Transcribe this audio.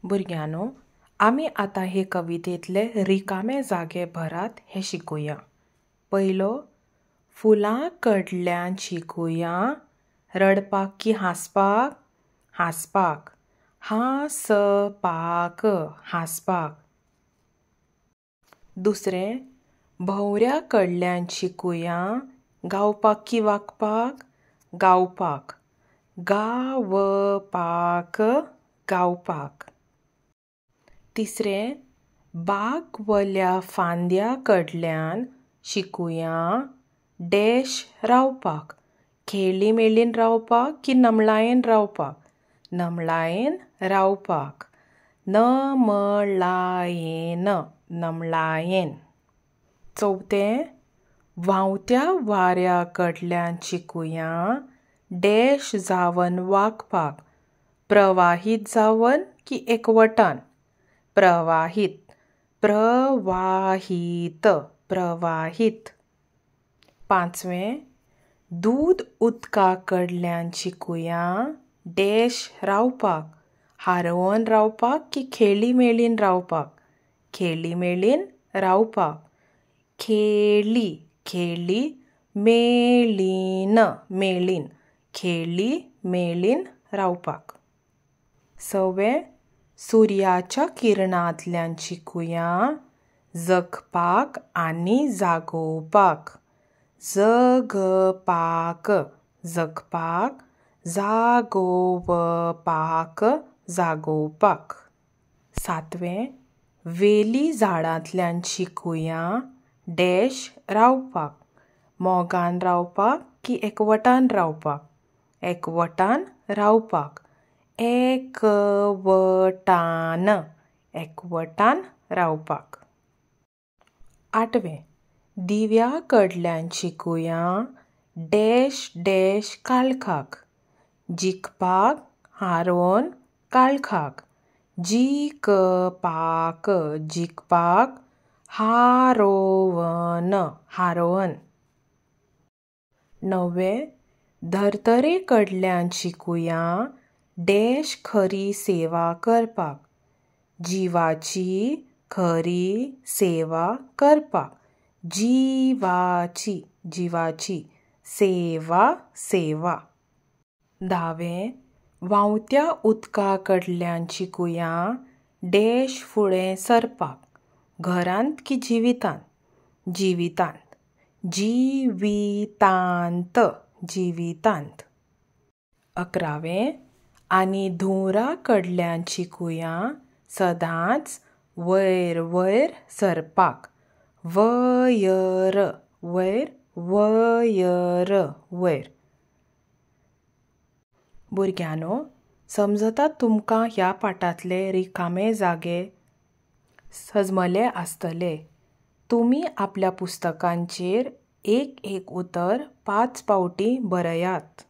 भुरग्यांनो, आमी आतां हे कवितेतले रिकामे जागे भरात हे शिकुया। पयलो, फुलां कडल्यान शिकुया, रडपाक की हांसपाक? हांसपाक। हांसपाक, हांसपाक। दुसरें, भोवऱ्या कडल्यान शिकुया, गावपाक की वागपाक? गावपाक। गावपाक, गावपाक। तिसरें, बागवल्या फांद्या कडल्यान शिकुया, डॅश रावपाक? खेळी मेळीन रावपाक की नमळायेन रावपाक? नमळायेन रावपाक। नमळायेन, नमळायेन। चवथें, व्हांवत्या वाऱ्या कडल्यान शिकुया, डॅश जावन वागपाक? प्रवाहीत जावन की एकवटान? प्रवाहीत। प्रवाहीत, प्रवाहीत। पांचवें, दूद उदका कडल्यान शिकुया, डॅश रावपाक? हारोवन रावपाक की खेळी मेळीन रावपाक? खेळी मेळीन रावपाक। खेळी, खेळी मेळीन, मेळीन। खेळी मेळीन रावपाक। सवें, सुर्याच्या किरणांतल्यान शिकुया, जगपाक आनी जागोवपाक? जगपाक, जगपाक। जागोवपाक, जागोवपाक। सातवें, वेली झाडांतल्यान शिकुया, डॅश रावपाक? मोगान रावपाक की एकवटान रावपाक? एकवटान रावपाक। एकवटान, एकवटान रावपाक। आठवें, दिव्या कडल्यान शिकुया, डॅश डॅश काळखाक? जिखपाक, हारोवन काळखाक? जिखपाक, जिखपाक। हारोवन, हारोवन। णवें, धर्तरे कडल्यान शिकुया, डॅश खरी सेवा करपाक? जिवाची खरी सेवा करपाक? जिवाची, जिवाची। सेवा, सेवा। धावें, व्हांवत्या उदका कडल्यान शिकुया, डॅश फुडें सरपाक? घरांत की जिवितांत? जिवितांत। जिवितांत, जिवितांत। अकरावें, आनी धुंवरा कडल्यान शिकुया, सदांच वयर वयर सरपाक? वयर, वयर, वयर, वयर। भुरग्यांनो, समजता तुमकां ह्या पाठांतले रिकामे जागे समजले आसतले। तुमी आपल्या पुस्तकांचेर एक एक उतर 5 फावटी बरयात।